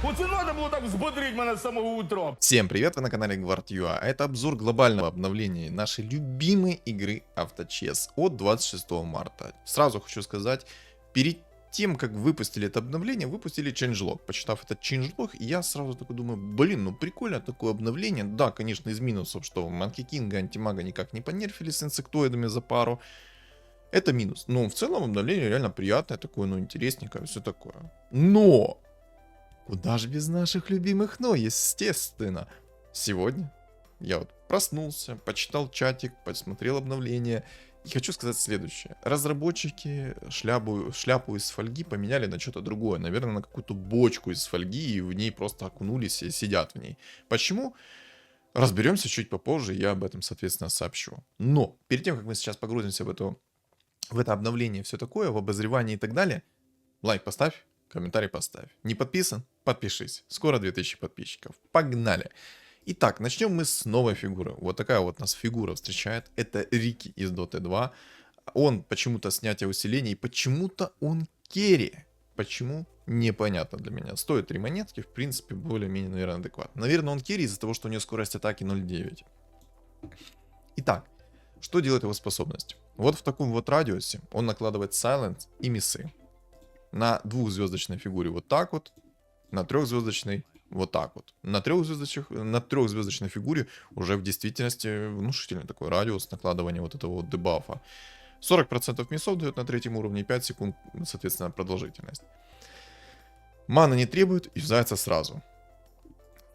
Оце надо було так взбодрить мене з самого утра. Всем привет, вы на канале Гвард.ua, а это обзор глобального обновления нашей любимой игры Авточес от 26 марта. Сразу хочу сказать, перед тем, как выпустили это обновление, выпустили changelog. Почитав этот changelog, я сразу такой думаю, блин, ну прикольно такое обновление. Да, конечно, из минусов, что Monkey King и Антимага никак не понерфили с инсектоидами за пару. Это минус. Но в целом обновление реально приятное, такое, ну интересненькое, все такое. Но! Куда же без наших любимых «но», естественно. Сегодня я вот проснулся, почитал чатик, посмотрел обновление. И хочу сказать следующее. Разработчики шляпу из фольги поменяли на что-то другое. Наверное, на какую-то бочку из фольги, и в ней просто окунулись и сидят в ней. Почему? Разберемся чуть попозже, я об этом, соответственно, сообщу. Но перед тем, как мы сейчас погрузимся в это обновление, все такое, в обозревание и так далее, лайк поставь. Комментарий поставь. Не подписан? Подпишись. Скоро 2000 подписчиков. Погнали. Итак, начнем мы с новой фигуры. Вот такая вот нас фигура встречает. Это Рики из Dota 2. Он почему-то снятие усилений, почему-то он керри. Почему? Непонятно для меня. Стоит 3 монетки, в принципе, более-менее, наверное, адекватно. Наверное, он керри из-за того, что у него скорость атаки 0.9. Итак, что делает его способность? Вот в таком вот радиусе он накладывает Silence и миссы. На 2-звездочной фигуре вот так вот, на 3-звездочной вот так вот. На 3-звездочной фигуре уже в действительности внушительный такой радиус накладывания вот этого вот дебафа. 40% миссов дает на 3-м уровне, 5 секунд, соответственно, продолжительность. Мана не требует, юзается сразу.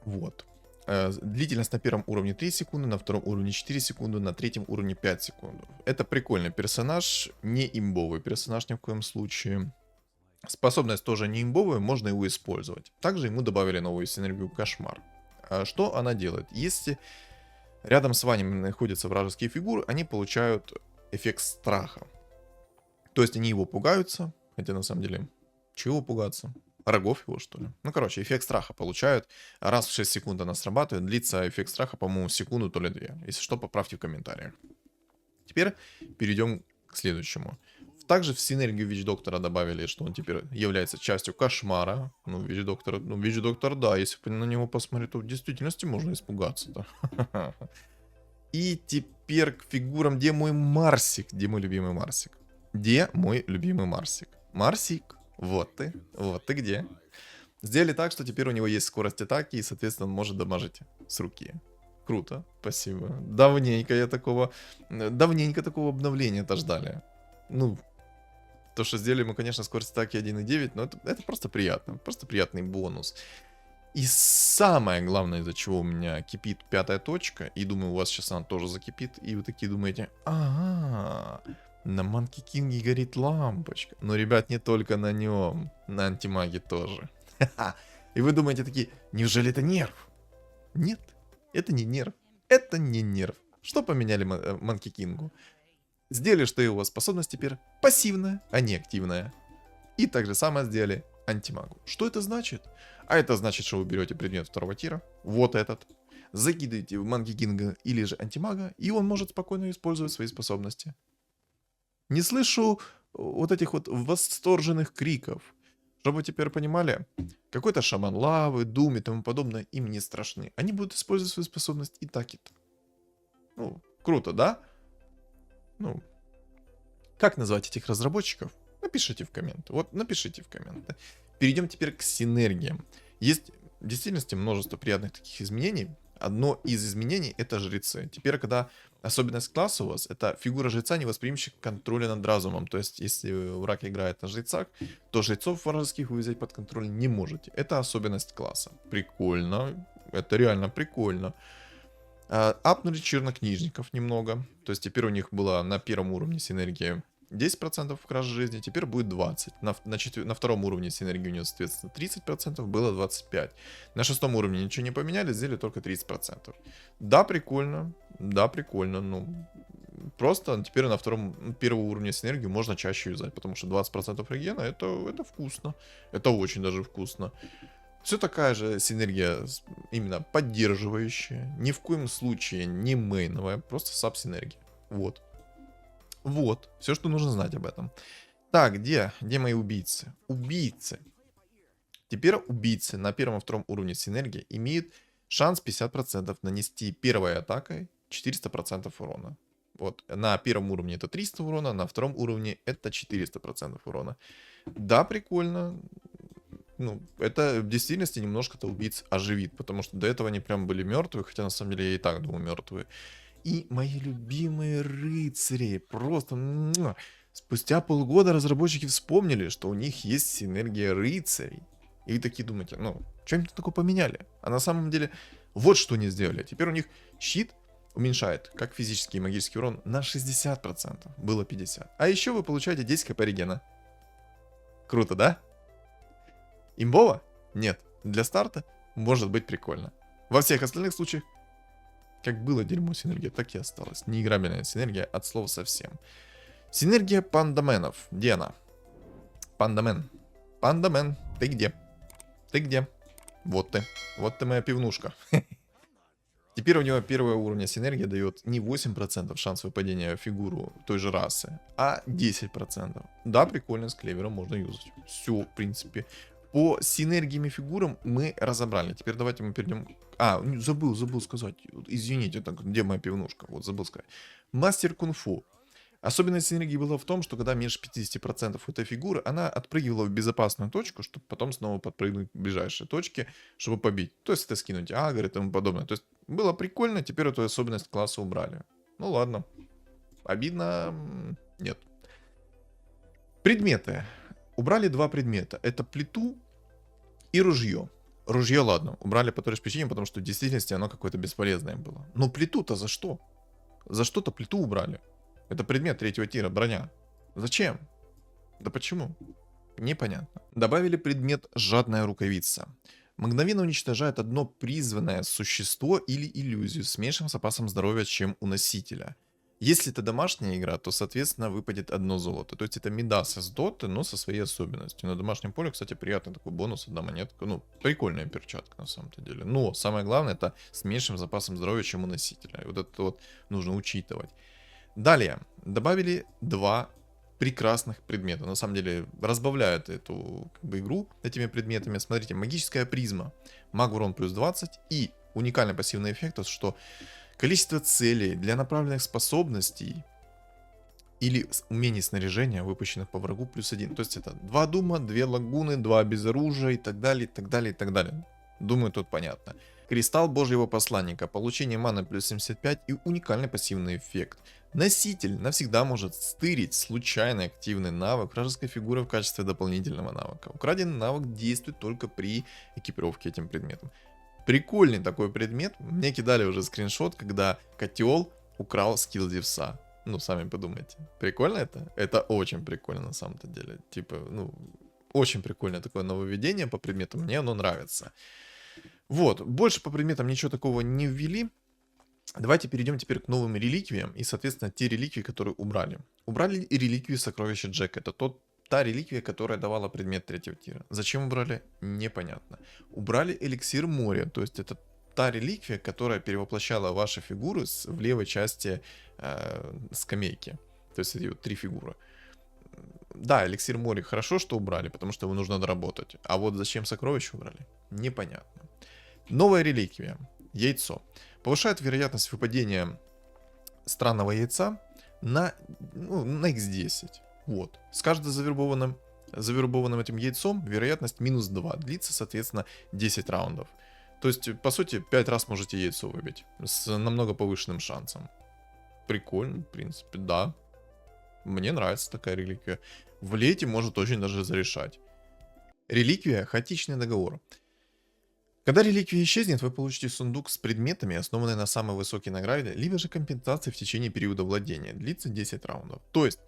Вот. Длительность на 1-м уровне 3 секунды, на 2-м уровне 4 секунды, на 3-м уровне 5 секунд. Это прикольный персонаж, не имбовый персонаж ни в коем случае. Способность тоже не имбовая, можно его использовать. Также ему добавили новую синергию Кошмар. Что она делает? Если рядом с вами находятся вражеские фигуры, они получают эффект страха. То есть они его пугаются, хотя на самом деле, чего пугаться? Рогов его, что ли? Ну, короче, эффект страха получают. Раз в 6 секунд она срабатывает. Длится эффект страха, по-моему, секунду, то ли 2. Если что, поправьте в комментариях. Теперь перейдем к следующему. Также в синергию Вич-доктора добавили, что он теперь является частью кошмара. Ну, Вич-доктор, да, если на него посмотреть, то в действительности можно испугаться-то. И теперь к фигурам, где мой Марсик, где мой любимый Марсик. Где мой любимый Марсик? Марсик, вот ты где. Сделали так, что теперь у него есть скорость атаки, и, соответственно, он может дамажить с руки. Круто, спасибо. Давненько такого обновления-то ждали. Ну, то, что сделали мы, конечно, скорость атаки 1.9, но это просто приятно. Просто приятный бонус. И самое главное, из-за чего у меня кипит 5-я точка, и думаю, у вас сейчас она тоже закипит, и вы такие думаете, ага, на Monkey King горит лампочка. Но, ребят, не только на нем, на Антимаге тоже. И вы думаете такие, неужели это нерв? Нет, это не нерв. Это не нерв. Что поменяли Monkey King'у? Сделали, что его способность теперь пассивная, а не активная. И так же самое сделали Антимагу. Что это значит? А это значит, что вы берете предмет 2-го тира, вот этот, закидываете в Monkey King или же Антимага, и он может спокойно использовать свои способности. Не слышу вот этих вот восторженных криков. Чтобы вы теперь понимали, какой-то шаман лавы, дум и тому подобное им не страшны. Они будут использовать свою способность и так, и так. Ну, круто, да? Ну, как назвать этих разработчиков? Напишите в комменты. Вот, напишите в комменты. Перейдем теперь к синергиям. Есть в действительности множество приятных таких изменений. Одно из изменений — это жрецы. Теперь, когда особенность класса у вас, это фигура жреца, не восприимчивая к контролю над разумом. То есть, если враг играет на жрецах, то жрецов вражеских вы взять под контроль не можете. Это особенность класса. Прикольно. Это реально прикольно. Апнули чернокнижников немного. То есть теперь у них была на 1-м уровне синергия 10% кражи жизни, теперь будет 20%. На 2-м уровне синергии у него, соответственно, 30%, было 25%. На 6-м уровне ничего не поменяли, сделали только 30%. Да, прикольно. Ну, просто теперь на 1-м уровне синергию можно чаще юзать, потому что 20% регена это вкусно. Это очень даже вкусно. Все такая же синергия, именно поддерживающая, ни в коем случае не мейновая, просто саб-синергия. Вот. Вот, все, что нужно знать об этом. Так, где мои убийцы? Убийцы. Теперь убийцы на первом и втором уровне синергии имеют шанс 50% нанести первой атакой 400% урона. Вот, на первом уровне это 300 урона, на втором уровне это 400% урона. Да, прикольно. Ну, это в действительности немножко-то убийц оживит, потому что до этого они прям были мертвые, хотя на самом деле я и так думал мертвые. И мои любимые рыцари, просто... Спустя полгода разработчики вспомнили, что у них есть синергия рыцарей. И вы такие думаете, ну, что они такое поменяли? А на самом деле, вот что они сделали. Теперь у них щит уменьшает как физический и магический урон на 60%. Было 50%. А еще вы получаете 10 кп регена. Круто, да? Имбово? Нет. Для старта может быть прикольно. Во всех остальных случаях, как было дерьмо синергия, так и осталось. Неиграбельная синергия от слова совсем. Синергия пандаменов. Где она? Пандамен. Пандамен, ты где? Ты где? Вот ты. Вот ты моя пивнушка. Теперь у него первого уровня синергия дает не 8% шанс выпадения в фигуру той же расы, а 10%. Да, прикольно, с клевером можно юзать. Все, в принципе. По синергиями фигурам мы разобрали. Теперь давайте мы перейдем... забыл сказать. Извините, так, где моя пивнушка? Вот, забыл сказать. Мастер кунг-фу. Особенность синергии была в том, что когда меньше 50% у этой фигуры, она отпрыгивала в безопасную точку, чтобы потом снова подпрыгнуть к ближайшей точке, чтобы побить. То есть это скинуть агр и тому подобное. То есть было прикольно, теперь эту особенность класса убрали. Ну ладно. Обидно? Нет. Предметы. Убрали два предмета. Это плиту и ружье. Ружье, ладно, убрали по той же причине, потому что в действительности оно какое-то бесполезное было. Но плиту-то за что? За что-то плиту убрали. Это предмет третьего тира, броня. Зачем? Да почему? Непонятно. Добавили предмет «Жадная рукавица». Мгновенно уничтожает одно призванное существо или иллюзию с меньшим запасом здоровья, чем у носителя. Если это домашняя игра, то, соответственно, выпадет одно золото. То есть это Мидас из Доты, но со своей особенностью. На домашнем поле, кстати, приятный такой бонус, одна монетка. Ну, прикольная перчатка на самом-то деле. Но самое главное, это с меньшим запасом здоровья, чем у носителя. И вот это вот нужно учитывать. Далее, добавили два прекрасных предмета. На самом деле, разбавляют эту игру этими предметами. Смотрите, магическая призма. Маг урон плюс 20. И уникальный пассивный эффект, что количество целей для направленных способностей или умений снаряжения, выпущенных по врагу, плюс 1. То есть это 2 дума, 2 лагуны, 2 безоружия и так далее, и так далее, и так далее. Думаю, тут понятно. Кристалл Божьего Посланника. Получение маны плюс 75 и уникальный пассивный эффект. Носитель навсегда может стырить случайно активный навык вражеской фигуры в качестве дополнительного навыка. Украденный навык действует только при экипировке этим предметом. Прикольный такой предмет. Мне кидали уже скриншот, когда котел украл скилл Зевса. Ну, сами подумайте. Прикольно это? Это очень прикольно на самом-то деле. Типа, ну, очень прикольное такое нововведение по предметам. Мне оно нравится. Вот, больше по предметам ничего такого не ввели. Давайте перейдем теперь к новым реликвиям и, соответственно, те реликвии, которые убрали. Убрали и реликвию сокровища Джека. Это та реликвия, которая давала предмет третьего тира. Зачем убрали? Непонятно. Убрали эликсир моря. То есть это та реликвия, которая перевоплощала ваши фигуры в левой части скамейки. То есть эти вот 3 фигуры. Да, эликсир моря хорошо, что убрали, потому что его нужно доработать. А вот зачем сокровища убрали? Непонятно. Новая реликвия. Яйцо. Повышает вероятность выпадения странного яйца на x10. Вот. С каждым завербованным этим яйцом вероятность минус 2. Длится, соответственно, 10 раундов. То есть, по сути, 5 раз можете яйцо выбить. С намного повышенным шансом. Прикольно, в принципе, да. Мне нравится такая реликвия. В лете может очень даже зарешать. Реликвия «Хаотичный договор». Когда реликвия исчезнет, вы получите сундук с предметами, основанный на самой высокой награде, либо же компенсации в течение периода владения. Длится 10 раундов. То есть,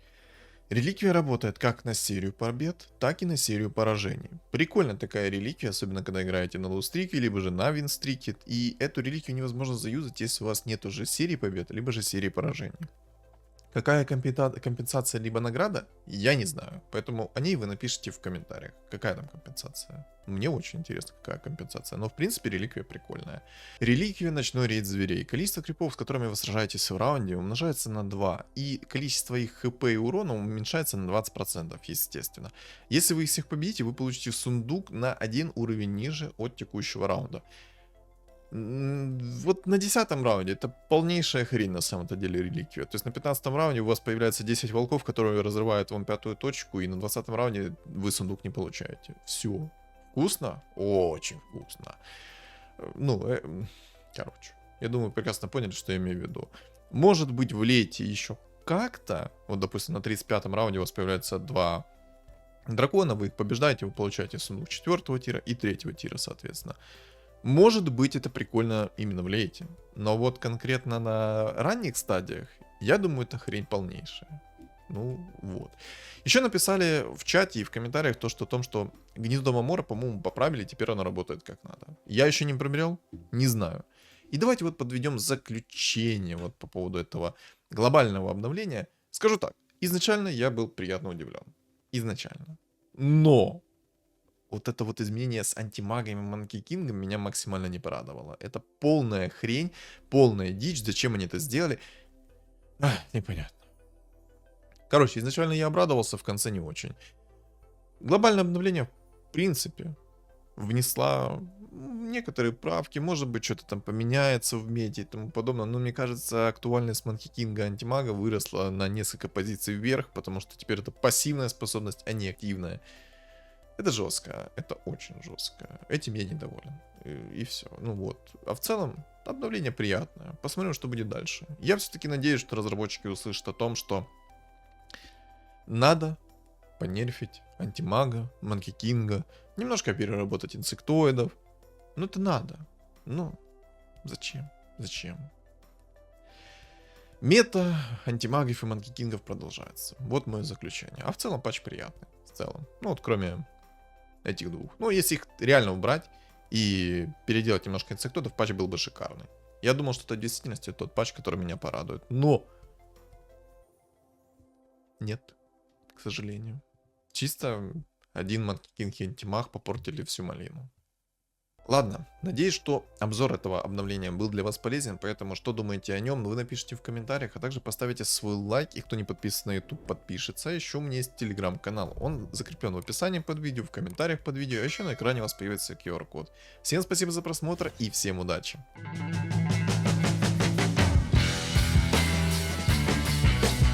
реликвия работает как на серию побед, так и на серию поражений. Прикольная такая реликвия, особенно когда играете на лоу-стрике, либо же на вин-стрике. И эту реликвию невозможно заюзать, если у вас нет уже серии побед, либо же серии поражений. Какая компенсация либо награда, я не знаю. Поэтому о ней вы напишите в комментариях. Какая там компенсация? Мне очень интересно, какая компенсация. Но в принципе реликвия прикольная. Реликвия ночной рейд зверей. Количество крипов, с которыми вы сражаетесь в раунде, умножается на 2. И количество их хп и урона уменьшается на 20%, естественно. Если вы их всех победите, вы получите сундук на 1 уровень ниже от текущего раунда. Вот на 10-м раунде это полнейшая хрень на самом-то деле реликвия. То есть на 15-м раунде у вас появляется 10 волков, которые разрывают вам 5-ю точку, и на 20-м раунде вы сундук не получаете. Все. Вкусно? Очень вкусно. Ну, короче, я думаю, прекрасно поняли, что я имею в виду. Может быть, в лете еще как-то, вот, допустим, на 35-м раунде у вас появляется 2 дракона, вы их побеждаете, вы получаете сундук 4-го тира и 3-го тира, соответственно. Может быть, это прикольно именно в лейте. Но вот конкретно на ранних стадиях, я думаю, это хрень полнейшая. Ну, вот. Еще написали в чате и в комментариях то, что о том, что гнездо Мамора, по-моему, поправили, теперь оно работает как надо. Я еще не проверял, не знаю. И давайте вот подведем заключение вот по поводу этого глобального обновления. Скажу так, изначально я был приятно удивлен. Изначально. Но вот это вот изменение с антимагами и Манки Кингом меня максимально не порадовало. Это полная хрень, полная дичь. Зачем они это сделали? Непонятно. Короче, изначально я обрадовался, в конце не очень. Глобальное обновление, в принципе, внесла некоторые правки. Может быть, что-то там поменяется в мете и тому подобное. Но мне кажется, актуальность Манки Кинга антимага выросла на несколько позиций вверх, потому что теперь это пассивная способность, а не активная. Это жестко, это очень жестко. Этим я недоволен. И все. Ну вот. А в целом, обновление приятное. Посмотрим, что будет дальше. Я все-таки надеюсь, что разработчики услышат о том, что надо понерфить антимага, Манки Кинга, немножко переработать инсектоидов. Ну это надо. Ну, зачем? Зачем? Мета антимагов и Манки Кингов продолжается. Вот мое заключение. А в целом патч приятный. В целом. Ну вот кроме этих двух. Ну, если их реально убрать и переделать немножко инсектоидов, патч был бы шикарный. Я думал, что это в действительности тот патч, который меня порадует. Но нет, к сожалению. Чисто один Манки Кинг и антимаг попортили всю малину. Ладно, надеюсь, что обзор этого обновления был для вас полезен, поэтому что думаете о нем, вы напишите в комментариях, а также поставите свой лайк, и кто не подписан на YouTube, подпишется. Еще у меня есть телеграм-канал, он закреплен в описании под видео, в комментариях под видео, а еще на экране у вас появится QR-код. Всем спасибо за просмотр и всем удачи!